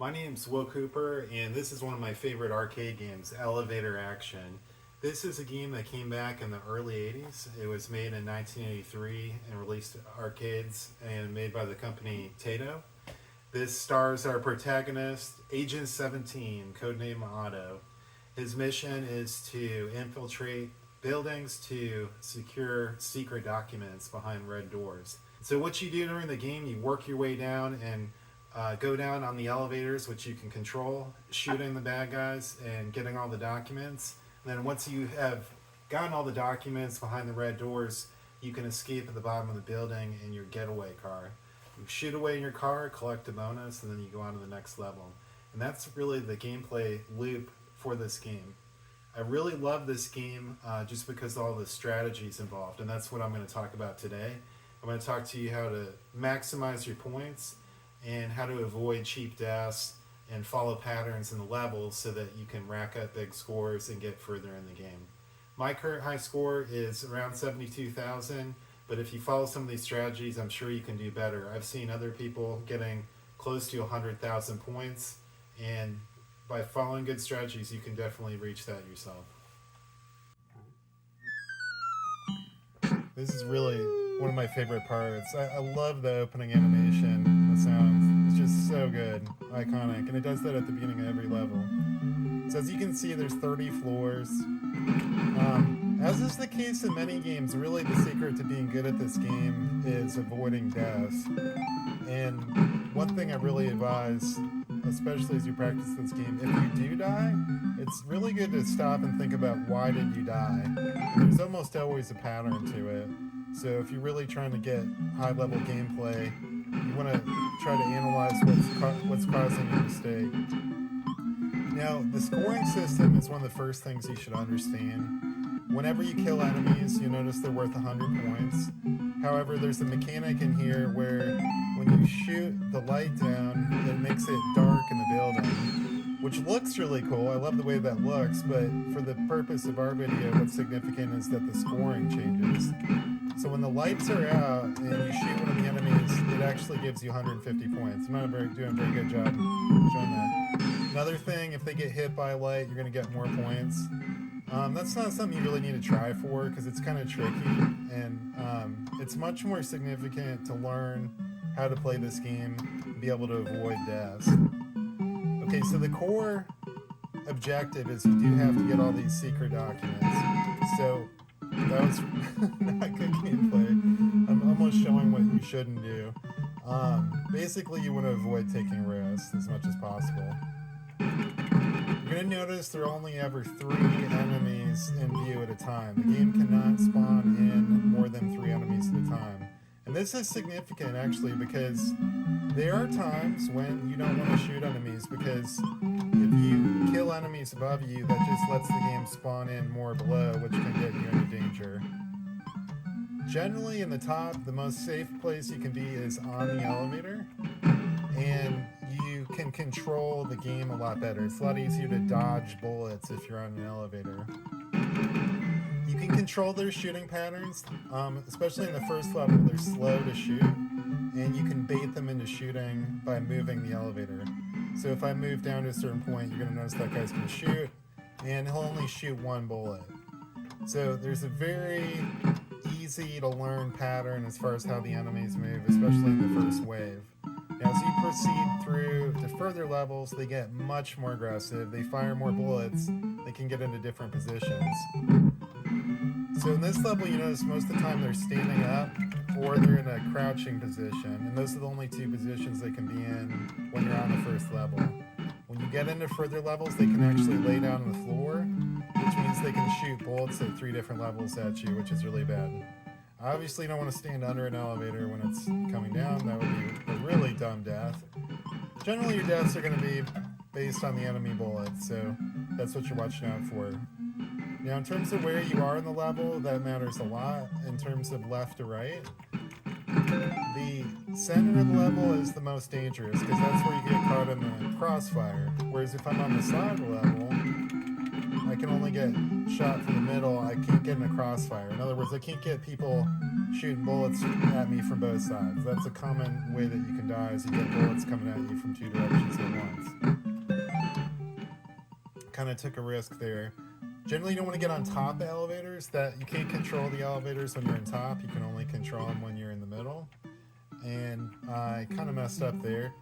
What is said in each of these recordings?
My name's Will Cooper, and this is one of my favorite arcade games, Elevator Action. This is a game that came back in the early 80s. It was made in 1983 and released to arcades and made by the company Taito. This stars our protagonist, Agent 17, codename Otto. His mission is to infiltrate buildings to secure secret documents behind red doors. So what you do during the game, you work your way down and go down on the elevators, which you can control, shooting the bad guys and getting all the documents. And then once you have gotten all the documents behind the red doors, you can escape at the bottom of the building in your getaway car. You shoot away in your car, collect a bonus, and then you go on to the next level. And that's really the gameplay loop for this game. I really love this game just because of all the strategies involved, and that's what I'm going to talk about today. I'm going to talk to you how to maximize your points and how to avoid cheap deaths and follow patterns in the levels so that you can rack up big scores and get further in the game. My current high score is around 72,000, but if you follow some of these strategies, I'm sure you can do better. I've seen other people getting close to 100,000 points, and by following good strategies, you can definitely reach that yourself. This is really one of my favorite parts. I love the opening animation, the sounds. It's just so good, iconic, and it does that at the beginning of every level. So as you can see, there's 30 floors. As is the case in many games, really the secret to being good at this game is avoiding deaths. And one thing I really advise, especially as you practice this game, if you do die, it's really good to stop and think about why did you die. There's almost always a pattern to it. So if you're really trying to get high-level gameplay, you want to try to analyze what's causing your mistake. Now, the scoring system is one of the first things you should understand. Whenever you kill enemies, you notice they're worth 100 points. However, there's a mechanic in here where when you shoot the light down, it makes it dark in the building, which looks really cool. I love the way that looks, but for the purpose of our video, what's significant is that the scoring changes. So when the lights are out and you shoot one of the enemies, it actually gives you 150 points. I'm not doing a very good job showing that. Another thing, if they get hit by a light, you're going to get more points. That's not something you really need to try for because it's kind of tricky, and it's much more significant to learn how to play this game and be able to avoid deaths. Okay, so the core objective is you do have to get all these secret documents. So that was not good gameplay. I'm almost showing what you shouldn't do. Basically, you want to avoid taking risks as much as possible. You're going to notice there are only ever 3 enemies in view at a time. The game cannot spawn in more than 3 enemies at a time. And this is significant actually because there are times when you don't want to shoot enemies because if you kill enemies above you, that just lets the game spawn in more below, which can get you into danger. Generally in the top, the most safe place you can be is on the elevator, and you can control the game a lot better. It's a lot easier to dodge bullets if you're on an elevator. You can control their shooting patterns, especially in the first level. They're slow to shoot, and you can bait them into shooting by moving the elevator. So if I move down to a certain point, you're going to notice that guy's going to shoot, and he'll only shoot 1 bullet. So there's a very easy to learn pattern as far as how the enemies move, especially in the first wave. Now, as you proceed through to further levels, they get much more aggressive. They fire more bullets. They can get into different positions. So in this level, you notice most of the time they're standing up or they're in a crouching position. And those are the only 2 positions they can be in when you're on the first level. When you get into further levels, they can actually lay down on the floor, which means they can shoot bullets at 3 different levels at you, which is really bad. Obviously, you don't want to stand under an elevator when it's coming down. That would be a really dumb death. Generally, your deaths are going to be based on the enemy bullets, so that's what you're watching out for. Now, in terms of where you are in the level, that matters a lot. In terms of left to right, the center of the level is the most dangerous because that's where you get caught in the crossfire. Whereas if I'm on the side of the level, I can only get shot from the middle. I can't get in a crossfire. In other words, I can't get people shooting bullets at me from both sides. That's a common way that you can die, is you get bullets coming at you from 2 directions at once. kind of took a risk there. Generally, you don't want to get on top of elevators. That you can't control the elevators when you're on top. You can only control them when you're in the middle. And I kind of messed up there.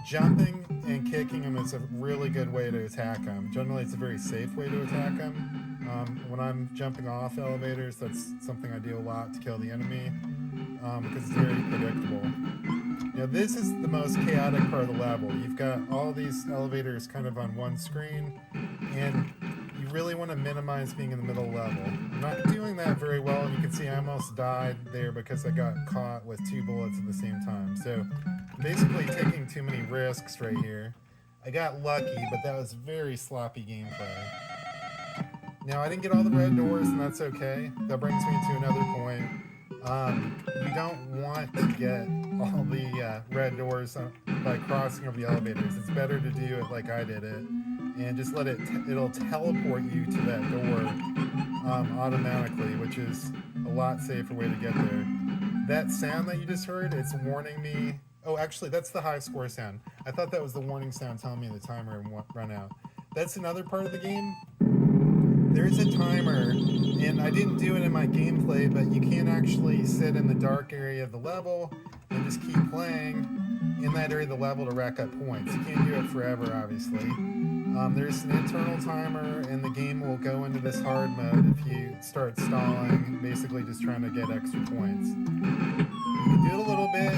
Jumping and kicking them is a really good way to attack them. Generally, it's a very safe way to attack them. When I'm jumping off elevators, that's something I do a lot to kill the enemy because it's very predictable. Now, this is the most chaotic part of the level. You've got all these elevators kind of on one screen, and you really want to minimize being in the middle level. I'm not doing that very well, and you can see I almost died there because I got caught with 2 bullets at the same time. So basically taking too many risks right here. I got lucky, but that was very sloppy gameplay. Now, I didn't get all the red doors, and that's okay. That brings me to another point. You don't want to get all the red doors by crossing over the elevators. It's better to do it like I did it, and just let it'll teleport you to that door automatically, which is a lot safer way to get there. That sound that you just heard, it's warning me. Oh, actually, that's the high score sound. I thought that was the warning sound telling me the timer had run out. That's another part of the game. There's a timer, and I didn't do it in my gameplay, but you can actually sit in the dark area of the level and just keep playing in that area of the level to rack up points. You can't do it forever, obviously. There's an internal timer, and the game will go into this hard mode if you start stalling, basically just trying to get extra points. You can do it a little bit.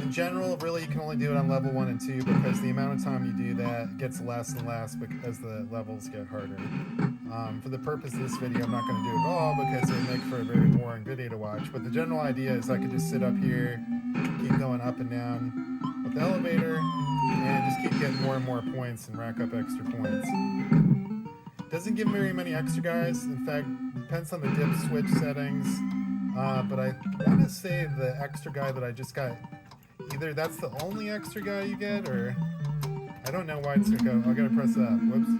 In general, really, you can only do it on level 1 and 2 because the amount of time you do that gets less and less as the levels get harder. For the purpose of this video, I'm not going to do it all because it would make for a very boring video to watch. But the general idea is I could just sit up here, keep going up and down with the elevator, and just keep getting more and more points and rack up extra points. Doesn't give very many extra guys. In fact, depends on the dip switch settings. But I want to say the extra guy that I just got, either that's the only extra guy you get, or I don't know why it's going to go. I got to press up. Whoops.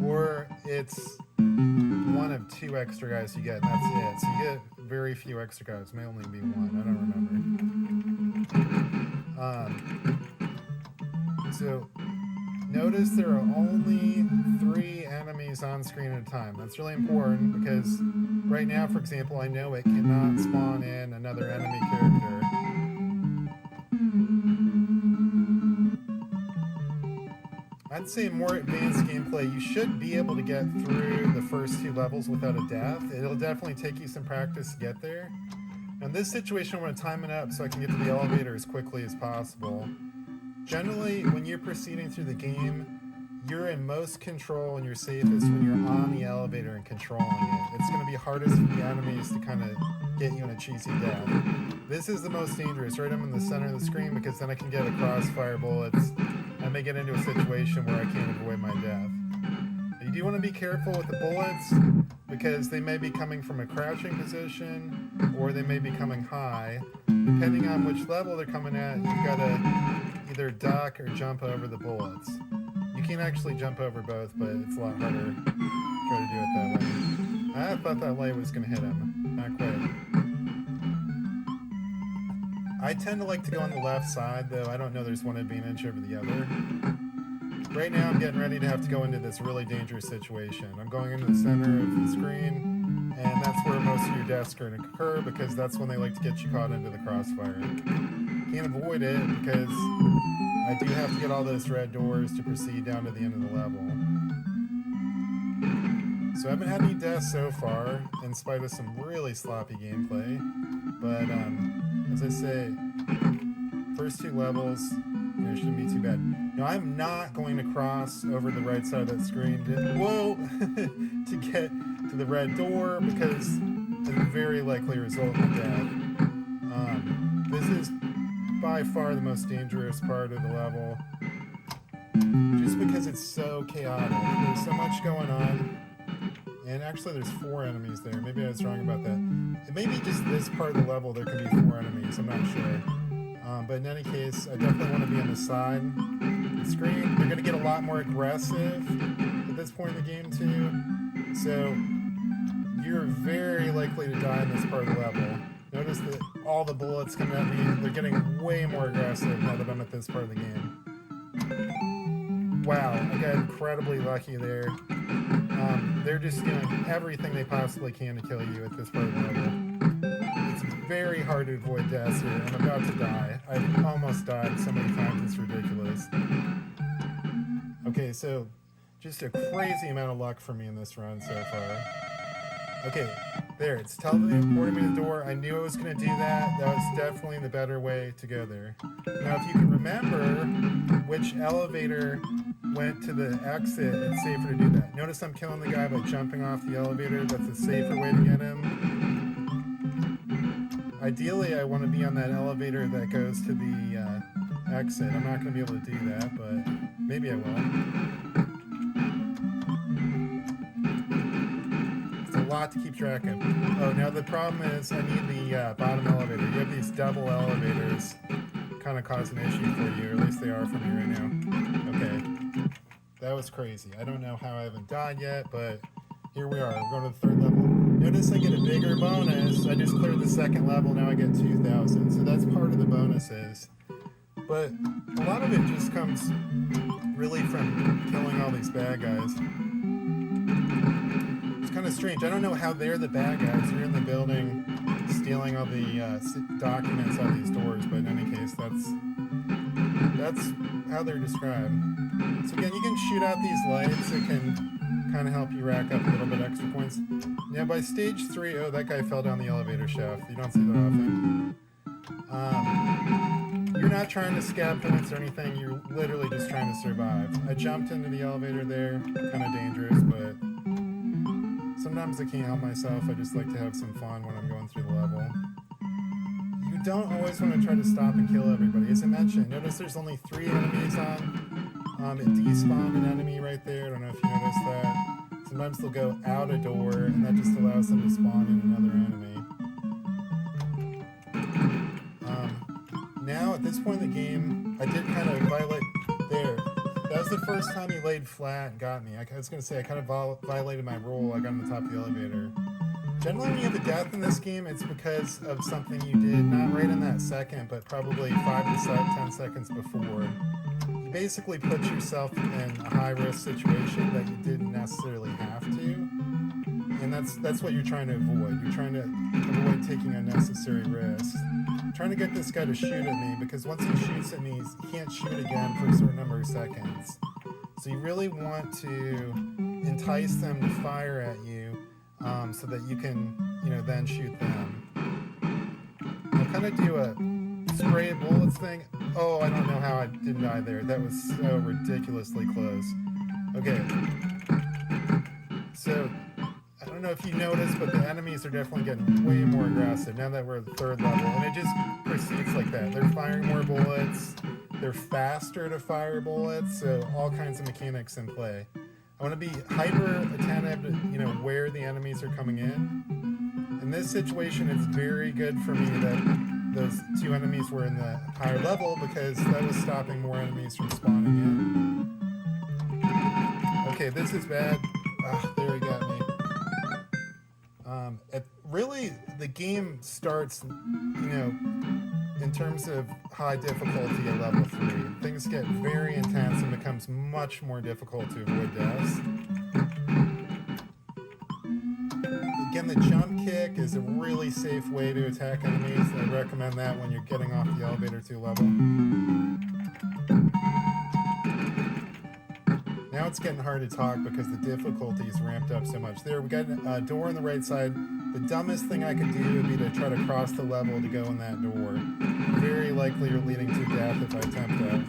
Or it's one of 2 extra guys you get, and that's it. So you get very few extra guys. It may only be 1. I don't remember. So notice there are only 3 enemies on screen at a time. That's really important because right now, for example, I know it cannot spawn in another enemy character. I'd say more advanced gameplay, you should be able to get through the first 2 levels without a death. It'll definitely take you some practice to get there. Now, in this situation, I want to time it up so I can get to the elevator as quickly as possible. Generally, when you're proceeding through the game, you're in most control and you're safest when you're on the elevator and controlling it. It's going to be hardest for the enemies to kind of get you in a cheesy death. This is the most dangerous. Right, I'm in the center of the screen because then I can get a crossfire bullets. I may get into a situation where I can't avoid my death. You do want to be careful with the bullets because they may be coming from a crouching position or they may be coming high. Depending on which level they're coming at, you've got to either duck or jump over the bullets. You can actually jump over both, but it's a lot harder to try to do it that way. I thought that light was going to hit him. Not quite. I tend to like to go on the left side, though I don't know there's one advantage over the other. Right now I'm getting ready to have to go into this really dangerous situation. I'm going into the center of the screen, and that's where most of your deaths are going to occur because that's when they like to get you caught into the crossfire. Can't avoid it because I do have to get all those red doors to proceed down to the end of the level. So I haven't had any deaths so far, in spite of some really sloppy gameplay. But as I say, first 2 levels, shouldn't be too bad. Now I'm not going to cross over the right side of that screen to get to the red door because it would very likely result in death. This is by far the most dangerous part of the level, just because it's so chaotic. There's so much going on. And actually there's 4 enemies there. Maybe I was wrong about that. It may be just this part of the level there could be 4 enemies. I'm not sure. But in any case, I definitely want to be on the side of the screen. They're going to get a lot more aggressive at this point in the game too. So you're very likely to die in this part of the level. Notice that all the bullets coming at me, they're getting way more aggressive now that I'm at this part of the game. wow, I got incredibly lucky there. They're just doing everything they possibly can to kill you at this part of the level. It's very hard to avoid deaths here. I'm about to die. I've almost died so many times, it's ridiculous. Okay, so just a crazy amount of luck for me in this run so far. Okay, there, it's teleporting me to the door. I knew I was going to do that. That was definitely the better way to go there. Now, if you can remember which elevator went to the exit, it's safer to do that. Notice I'm killing the guy by jumping off the elevator. That's a safer way to get him. Ideally, I want to be on that elevator that goes to the exit. I'm not going to be able to do that, but maybe I will. Lot to keep track of. Oh, now the problem is I need the bottom elevator. You have these double elevators, kind of cause an issue for you, or at least they are for me right now. Okay, that was crazy. I don't know how I haven't died yet, but here we are. We're going to the third level. Notice I get a bigger bonus. I just cleared the second level. Now I get 2,000. So that's part of the bonuses. But a lot of it just comes really from killing all these bad guys. Kind of strange. I don't know how they're the bad guys. They're in the building stealing all the documents out of these doors, but in any case, that's how they're described. So again, you can shoot out these lights. It can kind of help you rack up a little bit extra points. Now by stage 3, oh, that guy fell down the elevator shaft. You don't see that often. You're not trying to scab points or anything. You're literally just trying to survive. I jumped into the elevator there. Kind of dangerous, but sometimes I can't help myself. I just like to have some fun when I'm going through the level. You don't always want to try to stop and kill everybody. As I mentioned, notice there's only 3 enemies on. It despawned an enemy right there. I don't know if you noticed that. Sometimes they'll go out a door, and that just allows them to spawn in another enemy. Now, at this point in the game, I did kind of violate there. That was the first time he laid flat and got me. I was going to say, I kind of violated my rule. I got on the top of the elevator. Generally, when you have a death in this game, it's because of something you did, not right in that second, but probably 5 to 10 seconds before. You basically put yourself in a high-risk situation that you didn't necessarily have to. And that's what you're trying to avoid. You're trying to avoid taking unnecessary risks. I'm trying to get this guy to shoot at me, because once he shoots at me, he can't shoot again for a certain number of seconds. So you really want to entice them to fire at you so that you can, then shoot them. I'll kind of do a spray bullets thing. Oh, I don't know how I didn't die there. That was so ridiculously close. Okay. So I don't know if you noticed, but the enemies are definitely getting way more aggressive now that we're at the third level, and it just proceeds like that. They're firing more bullets, they're faster to fire bullets, so all kinds of mechanics in play. I want to be hyper attentive to, where the enemies are coming in. In this situation, it's very good for me that those 2 enemies were in the higher level, because that was stopping more enemies from spawning in. Okay, this is bad. There he got me. Really, the game starts, in terms of high difficulty at level 3. Things get very intense and becomes much more difficult to avoid deaths. Again, the jump kick is a really safe way to attack enemies. I recommend that when you're getting off the elevator to level. Now it's getting hard to talk because the difficulty is ramped up so much. There, we got a door on the right side. The dumbest thing I could do would be to try to cross the level to go in that door. Very likely you're leading to death if I attempt that.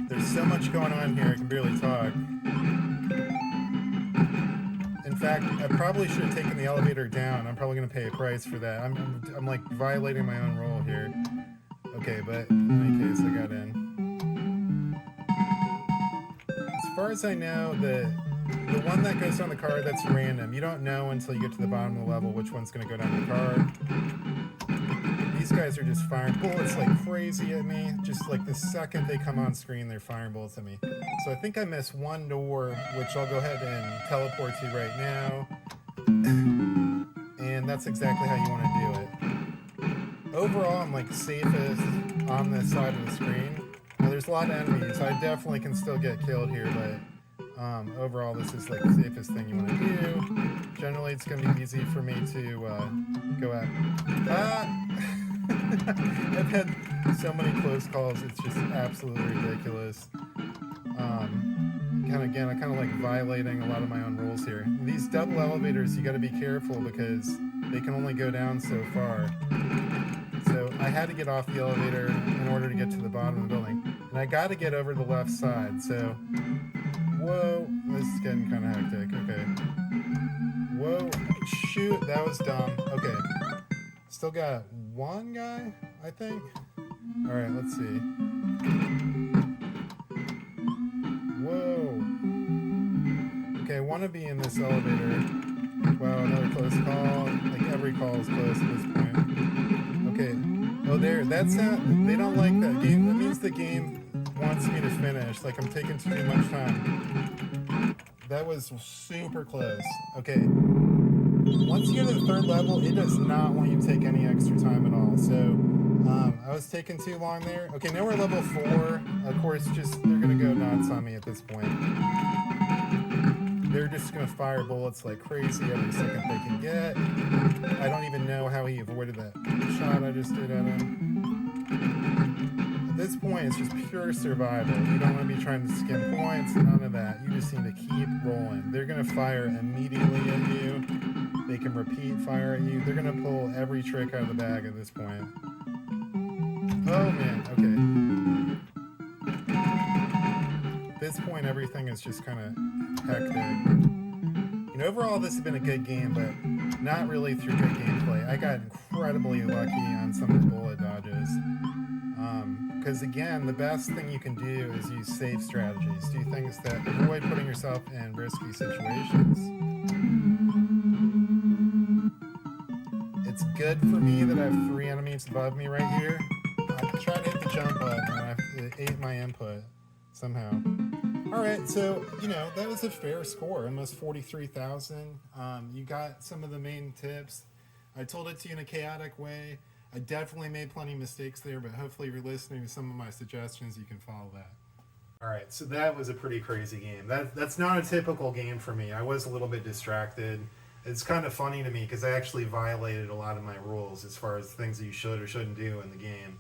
There's so much going on here, I can barely talk. In fact, I probably should have taken the elevator down. I'm probably going to pay a price for that. I'm like violating my own rule here. Okay, but in any case, I got in. As far as I know, the one that goes down the card, that's random. You don't know until you get to the bottom of the level which one's going to go down the card. These guys are just firing bullets like crazy at me. Just like the second they come on screen, they're firing bullets at me. So I think I missed one door, which I'll go ahead and teleport to right now. And that's exactly how you want to do it. Overall, I'm like safest on this side of the screen. Now, there's a lot of enemies. I definitely can still get killed here, but overall, this is like the safest thing you want to do. Generally, it's going to be easy for me to go at. I've had so many close calls, it's just absolutely ridiculous. I kind of like violating a lot of my own rules here. These double elevators, you got to be careful because they can only go down so far. So I had to get off the elevator in order to get to the bottom of the building. And I got to get over the left side, so... Whoa, this is getting kind of hectic. Okay. Whoa, shoot, that was dumb. Okay. Still got one guy, I think. Alright, let's see. Whoa. Okay, I want to be in this elevator. Wow, another close call. Like, every call is close at this point. Okay. Oh, there. That's not... They don't like that game. That means the game wants me to finish. Like, I'm taking too much time. That was super close. Okay. Once you get to the third level, it does not want you to take any extra time at all. So, I was taking too long there. Okay, now we're level 4. Of course, they're going to go nuts on me at this point. They're just going to fire bullets like crazy every second they can get. I don't even know how he avoided that shot I just did at him. At this point, it's just pure survival. You don't want to be trying to skim points, none of that. You just need to keep rolling. They're going to fire immediately at you. They can repeat fire at you. They're going to pull every trick out of the bag at this point. Oh man, okay. At this point, everything is just kind of hectic. You know, overall, this has been a good game, but not really through good gameplay. I got incredibly lucky on some of the bullet dodges. Because again, the best thing you can do is use safe strategies. Do things that avoid putting yourself in risky situations. It's good for me that I have 3 enemies above me right here. I tried to hit the jump button and it ate my input somehow. Alright, so, you know, that was a fair score, almost 43,000. You got some of the main tips. I told it to you in a chaotic way. I definitely made plenty of mistakes there, but hopefully if you're listening to some of my suggestions, you can follow that. Alright, so that was a pretty crazy game. That's not a typical game for me. I was a little bit distracted. It's kind of funny to me because I actually violated a lot of my rules as far as things that you should or shouldn't do in the game.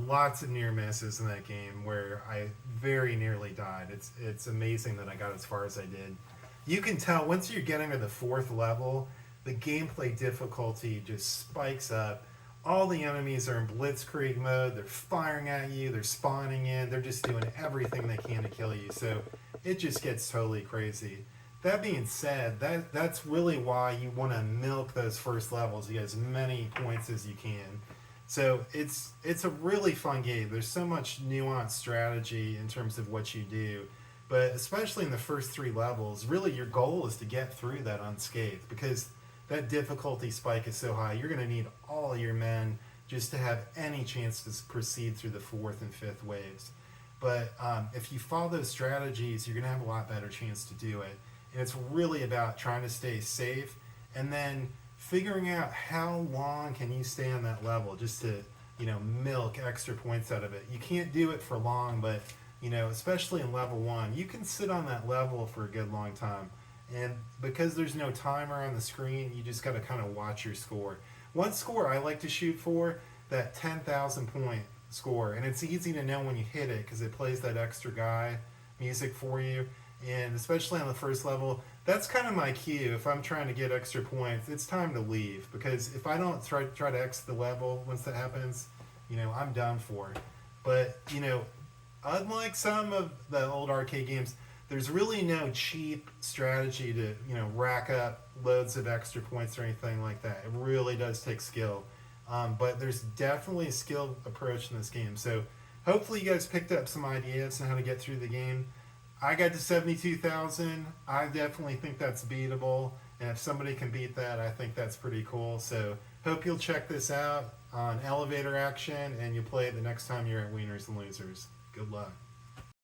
Lots of near misses in that game where I very nearly died. It's amazing that I got as far as I did. You can tell once you're getting to the 4th level, the gameplay difficulty just spikes up. All the enemies are in blitzkrieg mode. They're firing at you. They're spawning in. They're just doing everything they can to kill you. So it just gets totally crazy. That being said, that's really why you want to milk those first levels. You get as many points as you can. So it's a really fun game. There's so much nuanced strategy in terms of what you do. But especially in the first 3 levels, really your goal is to get through that unscathed because that difficulty spike is so high. You're going to need all your men just to have any chance to proceed through the 4th and 5th waves. But if you follow those strategies, you're going to have a lot better chance to do it. And it's really about trying to stay safe and then figuring out how long can you stay on that level just to, you know, milk extra points out of it. You can't do it for long, but, you know, especially in level 1, you can sit on that level for a good long time. And because there's no timer on the screen, you just got to kind of watch your score. One score I like to shoot for, that 10,000 point score. And it's easy to know when you hit it because it plays that extra guy music for you. And especially on the first level, that's kind of my cue. If I'm trying to get extra points, it's time to leave. Because if I don't try to exit the level once that happens, you know, I'm done for. But, you know, unlike some of the old arcade games, there's really no cheap strategy to, you know, rack up loads of extra points or anything like that. It really does take skill. But there's definitely a skilled approach in this game. So hopefully you guys picked up some ideas on how to get through the game. I got to 72,000. I definitely think that's beatable. And if somebody can beat that, I think that's pretty cool. So hope you'll check this out on Elevator Action and you'll play it the next time you're at Wieners and Losers. Good luck.